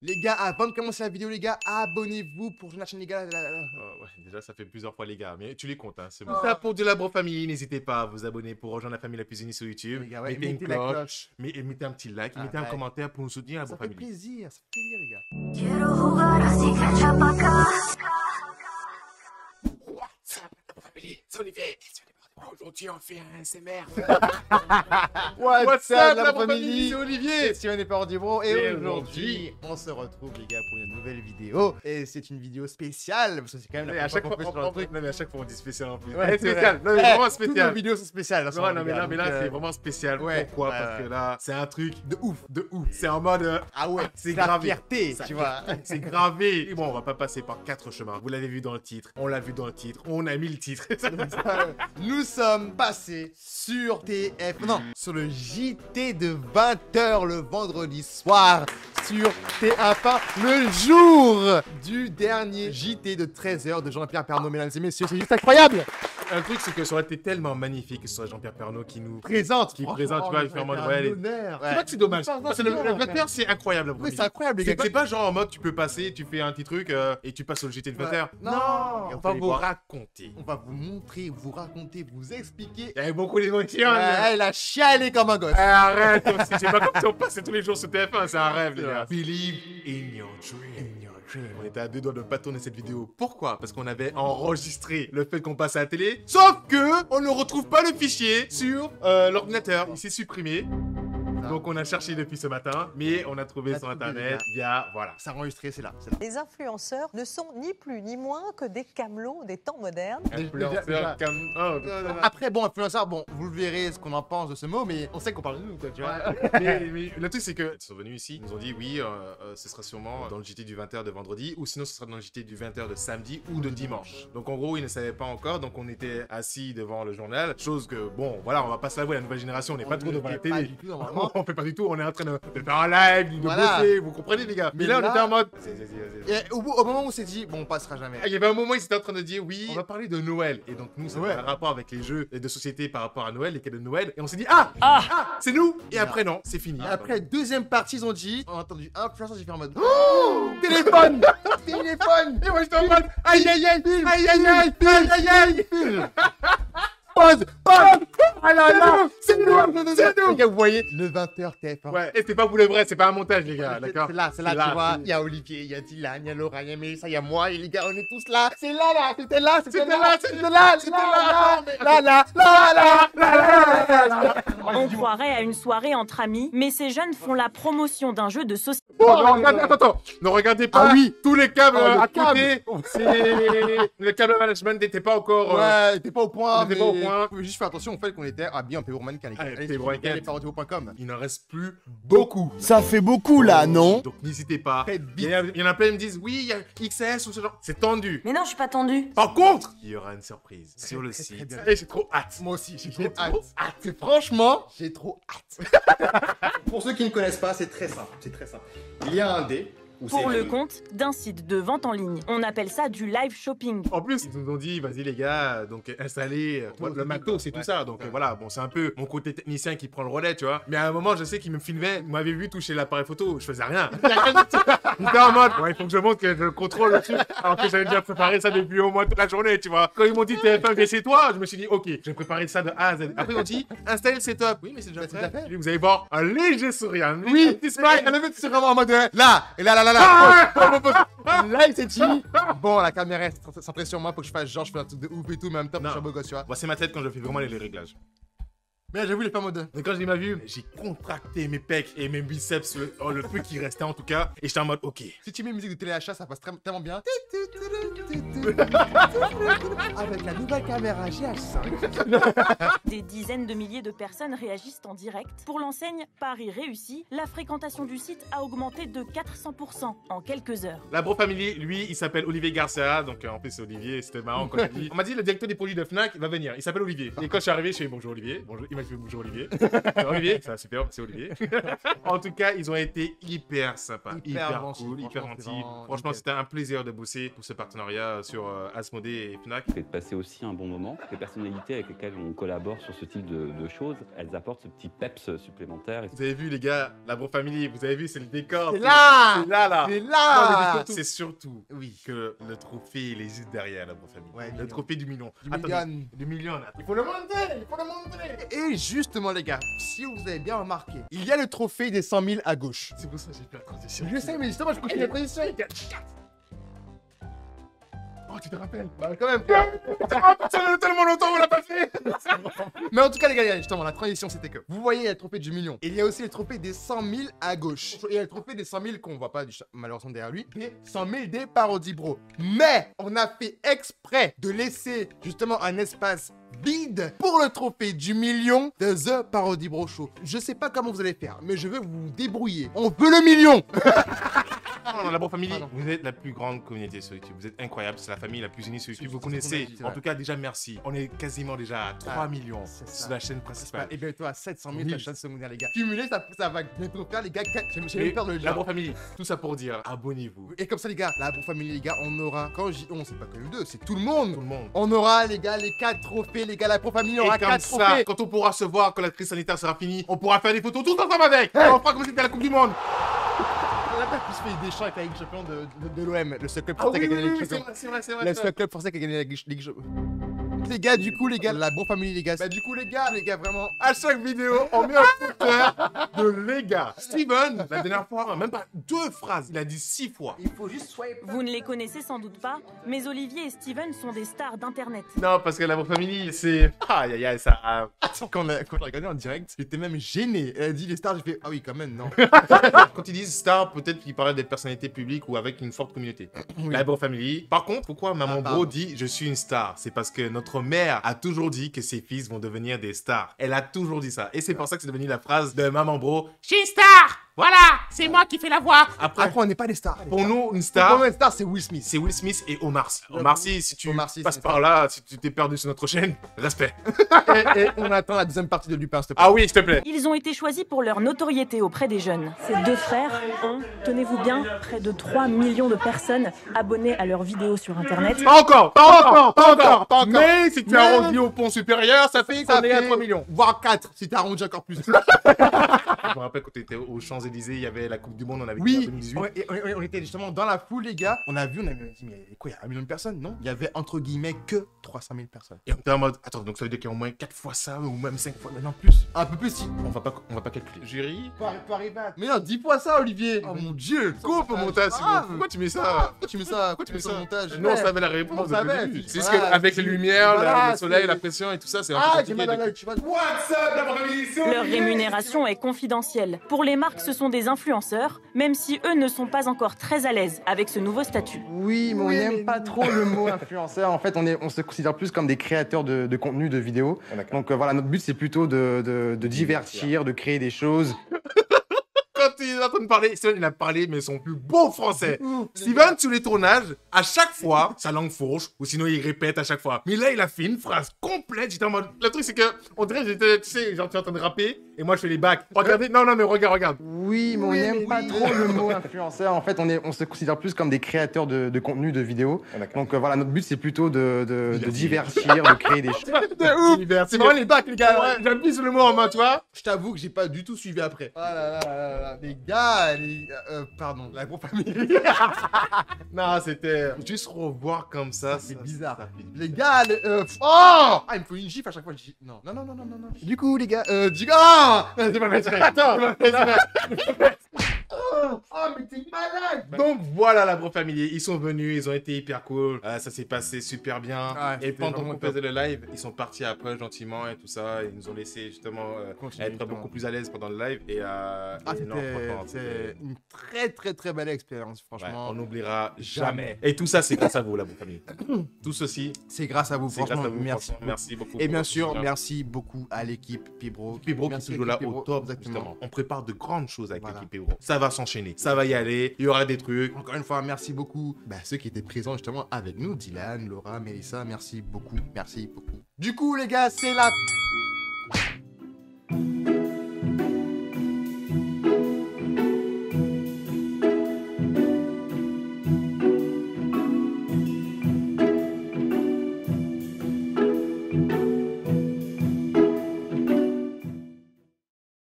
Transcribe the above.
Les gars, avant de commencer la vidéo, les gars, abonnez-vous pour la chaîne, les gars. Oh, ouais, déjà, ça fait plusieurs fois, les gars, mais tu les comptes, hein, c'est bon. Ça, pour de la Bro Family, n'hésitez pas à vous abonner pour rejoindre la famille la plus unie sur YouTube. Les gars, ouais, mettez une mettez la cloche, cloche. mettez un petit like, mettez un ouais. commentaire pour nous soutenir, la Ça Bro fait Family. plaisir, les gars. Quiero jugar así que chapaca. What's up, la Bro Family? C'est Olivier. Aujourd'hui, on fait un SMR. What's up, la Bro famille? C'est Olivier. C'est Steven et Pardi Bro. Et Et aujourd'hui, on se retrouve, les gars, pour une nouvelle vidéo. Et c'est une vidéo spéciale, parce que c'est quand même Mais la à chaque première fois, fois qu'on fait ce genre de truc. non, mais à chaque fois, on dit spécial en plus. Ouais, Eh, c'est spécial. vrai. Non, mais Eh, vraiment Toutes nos spécial. vidéos sont spéciales. Non, non, mais là, c'est vraiment spécial. ouais, Pourquoi? ouais, Parce que là, c'est un truc de ouf. de ouf. C'est en mode. Ah ouais, c'est la gravé. fierté, Ça- tu vois. C'est gravé. Et bon, on va pas passer par 4 chemins. Vous l'avez vu dans le titre. On l'a vu dans le titre. On a mis le titre. Nous sommes passés sur TF, non, sur le JT de 20h le vendredi soir sur TF1, le jour du dernier JT de 13h de Jean-Pierre Pernaut, mesdames et messieurs, c'est juste incroyable. Un truc, c'est que ça aurait été tellement magnifique que ce soit Jean-Pierre Pernaut qui nous Présente, qui présente, tu vois, il fait en mode, ouais, les- honneur. C'est pas que c'est dommage. Non, Parce que le bien, 20h, c'est incroyable. Oui, c'est incroyable, les gars. C'est pas genre en mode tu peux passer, tu fais un petit truc et tu passes au JT de 20h. Non, Et on va vous raconter. On va vous montrer, vous raconter, vous expliquer. Il y avait beaucoup d'émotions. Elle a chialé comme un gosse. Eh, arrête aussi, c'est pas comme si on passait tous les jours sur TF1, c'est un rêve, les gars. Believe in your dream. On était à deux doigts de pas tourner cette vidéo. Pourquoi? Parce qu'on avait enregistré le fait qu'on passe à la télé, sauf que on ne retrouve pas le fichier sur l'ordinateur. Il s'est supprimé. Donc on a cherché depuis ce matin, mais on a trouvé On a sur trouvé, internet via, voilà. C'est enregistré, c'est là, c'est là. Les influenceurs ne sont ni plus ni moins que des camelots des temps modernes. Influenceur déjà. oh, Après, bon, influenceur, bon, vous le verrez ce qu'on en pense de ce mot, mais on sait qu'on parle de nous, quoi, tu vois. mais le truc c'est que ils sont venus ici, ils nous ont dit oui, ce sera sûrement dans le JT du 20h de vendredi, ou sinon ce sera dans le JT du 20h de samedi ou de dimanche. Donc en gros ils ne savaient pas encore, donc on était assis devant le journal, chose que bon voilà, on va pas se l'avouer, la nouvelle génération on n'est pas trop devant la Pas télé. du tout, normalement. On fait pas du tout, on est en train de faire un live, de Voilà. bosser, vous comprenez les gars. Mais là on était en mode vas-y. Et au moment où on s'est dit, bon, on passera jamais. Il y avait un moment, ils étaient en train de dire oui, on va parler de Noël. Et donc nous, ça Ouais. a un rapport avec les jeux de société par rapport à Noël, les cadeaux de Noël. Et on s'est dit ah, c'est nous. Et après non, c'est fini. Et après, deuxième partie, ils ont dit, on a entendu influenceur, j'ai fait en mode, oh, téléphone, téléphone. Et moi j'étais en mode aïe aïe aïe, aïe aïe aïe, aïe aïe aïe. Pause, pause. Ah là là, C'est nous, c'est nous. Les gars, vous voyez, le 20h TF1. Ouais, et c'est pas pour le vrai, c'est pas un montage les gars, d'accord. C'est là, tu vois. Il y a Olivier, il y a Dylan, il y a Laura, il y a Mélissa, il y a moi, et les gars, on est tous là. C'est là, c'était là, C'était là, On croirait à une soirée entre amis, mais ces jeunes font la promotion d'un jeu de société. Attends, ne regardez pas. Ah oui. Tous les câbles Oh, le à côté. câble. C'est le câble management n'était pas encore. Ouais, t'es pas au point, on était mais pas au point. faut juste faire attention au fait qu'on était habillés en PO mannequin, les gars. Allez, Allez, PO sur mannequin. lesparodios.com. Il n'en reste plus beaucoup. Ça fait beaucoup là, non? Donc n'hésitez pas. Faites vite. Il y en a plein qui me disent oui, il y a XS ou ce genre. C'est tendu. Mais non, je suis pas tendue. Par contre, il y aura une surprise sur le très, très site. bien. Et j'ai trop hâte. Moi aussi, j'ai J'ai trop hâte. trop hâte. Franchement, j'ai trop hâte. Pour ceux qui ne connaissent pas, c'est très simple. C'est très simple. Il y a un dé. où Pour c'est le écrit- compte d'un site de vente en ligne. On appelle ça du live shopping. En plus, ils nous ont dit, vas-y les gars, donc installez le matos et tout ça. Donc voilà, bon, c'est un peu mon côté technicien qui prend le relais, tu vois. Mais à un moment, je sais qu'ils me filmaient, ils m'avaient vu toucher l'appareil photo, je faisais rien. J'étais en mode, ouais, il faut que je montre que je contrôle le truc. Alors que j'avais déjà préparé ça depuis au moins toute la journée, tu vois. Quand ils m'ont dit TF1, viens chez toi, je me suis dit, ok, j'ai préparé ça de A à Z. Après, ils m'ont dit, installe le setup. Oui, mais c'est déjà Mais c'est déjà fait. fait. J'ai dit, vous allez voir un léger sourire. Un Oui, petit smile. smile. Le mec, c'est vraiment en mode là, et là. Là, il s'est dit, bon, la caméra est centrée sur moi, faut que je fasse genre, je fais un truc de ouf et tout, mais en même temps, je suis un beau gosse, tu vois. Voici ma tête quand je fais vraiment les réglages. Mais j'avoue, il est pas en mode. Mais quand j'ai ma vue, j'ai contracté mes pecs et mes biceps, le peu qui restait en tout cas, et j'étais en mode ok. Si tu mets musique de téléachat, ça passe tellement bien. Avec la nouvelle caméra GH5. Des dizaines de milliers de personnes réagissent en direct. Pour l'enseigne Paris réussi, la fréquentation du site a augmenté de 400% en quelques heures. La Bro Family, lui, il s'appelle Olivier Garcia, donc en plus c'est Olivier, c'était marrant quand il dit. On m'a dit le directeur des produits de Fnac va venir, il s'appelle Olivier. Et quand je suis arrivé, je fais bonjour Olivier, bonjour. m'a fait bouger Olivier. Olivier, ça super, c'est Olivier. En tout cas, ils ont été hyper sympas, hyper cool, hyper gentils. Franchement, c'était un plaisir de bosser pour ce partenariat sur Asmodée et Fnac. Et de passer aussi un bon moment. Les personnalités avec lesquelles on collabore sur ce type de choses, elles apportent ce petit peps supplémentaire. Vous avez vu les gars, la Bro Family, vous avez vu, c'est le décor. C'est là. C'est là, là. C'est Non, là. mais c'est surtout que le trophée, il est juste derrière la Bro Family. Ouais, le trophée du million. Du Attendez, million. du million, là. Il faut le montrer, il faut le montrer. Et justement, les gars, si vous avez bien remarqué, il y a le trophée des 100 000 à gauche. C'est pour ça que j'ai fait la transition. Je sais, mais justement, je continue la transition. Oh, tu te rappelles? Bah, quand même. Ça fait tellement longtemps qu'on l'a pas fait. Mais en tout cas, les gars, justement, la transition, c'était que vous voyez, il y a le trophée du million. Et il y a aussi le trophée des 100 000 à gauche. Et il y a le trophée des 100 000 qu'on voit pas malheureusement derrière lui. Des 100 000 des parodies bro. Mais on a fait exprès de laisser justement un espace vide pour le trophée du million de The Parody Bro Show. Je sais pas comment vous allez faire, mais je veux vous débrouiller. On veut le million. Non, la Bro Family, Pardon. vous êtes la plus grande communauté sur YouTube. Vous êtes incroyable, c'est la famille la plus unie sur YouTube. Vous connaissez. c'est En vrai. tout cas, déjà, merci. On est quasiment déjà à 3 millions c'est ça. sur la chaîne principale. Et bientôt à 700 000 Oui. la chaîne secondaire, les gars. Cumulé, ça va bientôt faire, les gars. J'ai Mais même peur de le la dire. Bro Family, tout ça pour dire, abonnez-vous. Et comme ça, les gars, la Bro Family, les gars, on aura. Quand je dis on, c'est pas que nous deux, c'est tout le monde. Tout le monde. On aura, les gars, les 4 trophées, les gars, la Bro Family aura Et comme 4 ça, trophées. quand on pourra se voir, quand la crise sanitaire sera finie, on pourra faire des photos tous ensemble avec. Et on fera comme si c'était la Coupe du Monde. On a pas plus fait des champs avec la Ligue des Champions de l'OM, le seul club Ah français oui, qui a oui, gagné la oui, Ligue des c'est Champions. vrai, c'est vrai, c'est vrai. Le seul club français qui a gagné la Ligue des Champions. Les gars, du coup, les gars, la Bro Family, les gars. Bah, du coup, les gars, vraiment. À chaque vidéo, on met un footer de les gars. Steven, la dernière fois, même pas 2 phrases, il a dit 6 fois. Il faut juste swipe. Vous ne les connaissez sans doute pas, mais Olivier et Steven sont des stars d'Internet. Non, parce que la Bro Family, c'est. Aïe, aïe, aïe, ça. Attends, quand on a regardé en direct, j'étais même gêné. Elle a dit les stars, j'ai fait ah oui, quand même, non. Quand ils disent star, peut-être qu'ils parlaient des personnalités publiques ou avec une forte communauté. Oui. La Bro Family. Par contre, pourquoi Maman pardon. Bro dit je suis une star? C'est parce que notre mère a toujours dit que ses fils vont devenir des stars. Elle a toujours dit ça. Et c'est pour ça que c'est devenu la phrase de Maman Bro. Je suis une star! Voilà! C'est moi qui fais la voix! Après, Après, on n'est pas des stars. pour nous, une Pour star, nous, une star, c'est Will Smith. c'est Will Smith et Omar Sy. Omar Sy, si tu Omar Sy, passes c'est par là, si tu t'es perdu sur notre chaîne, respect. Et on attend la deuxième partie de Lupin, s'il te plaît. Ah oui, s'il te plaît. Ils ont été choisis pour leur notoriété auprès des jeunes. Ces deux frères ont, tenez-vous bien, près de 3 millions de personnes abonnées à leurs vidéos sur Internet. Pas encore, pas encore, pas encore. Mais si tu Mais- arrondis au pont supérieur, ça fait qu'on est à 3 millions. Voire 4, si t'arrondis encore plus. Je me rappelle quand tu étais aux Champs-Élysées, il y avait la Coupe du Monde, on avait gagné en Oui, 2018. on était justement dans la foule, les gars. On a dit, mais quoi, il y a 1 million de personnes? Non, il y avait entre guillemets que 300 000 personnes. Et on était en mode, attends, donc ça veut dire qu'il y a au moins 4 fois ça, ou même 5 fois. Non, plus. Un peu plus, si. On va pas calculer. Jury. Faut arriver à... Mais non, dis-moi ça, Olivier. Oh mon dieu. Coupe au montage, s'il vous plaît. Pourquoi tu mets ça? Pourquoi tu mets ça? Pourquoi tu mets ça au montage? Nous, on savait la réponse. On depuis le savait. début. C'est juste Voilà, qu'avec les lumières, voilà, le soleil, c'est- la pression et tout ça, c'est un peu Ah, j'ai compliqué. mal à l'œil, tu vois. What's up, la première Leur rémunération est confidentielle. Pour les marques, ce sont des influenceurs, même si eux ne sont pas encore très à l'aise avec ce nouveau statut. Oui, mais on n'aime pas trop le mot influenceur. En fait, on se considère plus comme des créateurs de contenu, de vidéos. Donc voilà, notre but, c'est plutôt de divertir, de créer des choses. Quand il est en train de parler, Steven, il a parlé, mais son plus beau français. Steven, sur les tournages, à chaque fois, sa langue fourche, ou sinon il répète à chaque fois. Mais là, il a fait une phrase complète. J'étais en mode. Le truc, c'est que, on dirait, j'étais, tu sais, genre, tu es en train de rapper, et moi, je fais les bacs. Regardez, non, mais regarde. Oui, mais on n'aime pas trop le mot influenceur. En fait, on se considère plus comme des créateurs de contenu, de vidéos. Donc voilà, notre but, c'est plutôt de divertir, de créer des choses. De ouf. C'est vraiment les bacs, les gars. Ouais, j'appuie sur le mot en main, tu vois. Je t'avoue que j'ai pas du tout suivi après. Ah là là là là. Les gars, pardon, la Bro Family. Non, c'était juste revoir comme ça. C'est ça- bizarre. ça fait- Les gars, oh Ah, il me faut une gifle à chaque fois. Je dis non. Du coup, les gars, c'est pas vrai. Attends. Oh, mais t'es malade. Donc voilà la Bro Family, ils sont venus, ils ont été hyper cool, ça s'est passé super bien. Ouais, Et c'était pendant vraiment qu'on top. faisait le live, ils sont partis après gentiment et tout ça, ils nous ont laissé justement Continuer, être justement. beaucoup plus à l'aise pendant le live. Et Ah, non, franchement, c'était une très belle expérience, ouais, franchement. on n'oubliera Jamais. jamais. Et tout ça, c'est grâce à vous, la Bro Family. Tout ceci, C'est grâce à vous, c'est grâce franchement. à vous. Merci. Franchement, merci beaucoup. Et bien sûr, merci. merci beaucoup à l'équipe Pibro. Pibro qui est Merci toujours là l'équipe au Pibro, top, exactement. justement. On prépare de grandes choses avec Voilà. l'équipe Pibro. Ça va s'enchaîner, ça va y aller, il y aura des trucs. Encore une fois, merci beaucoup ceux qui étaient présents justement avec nous, Dylan, Laura, Mélissa, merci beaucoup. Du coup, les gars, c'est la... Bye.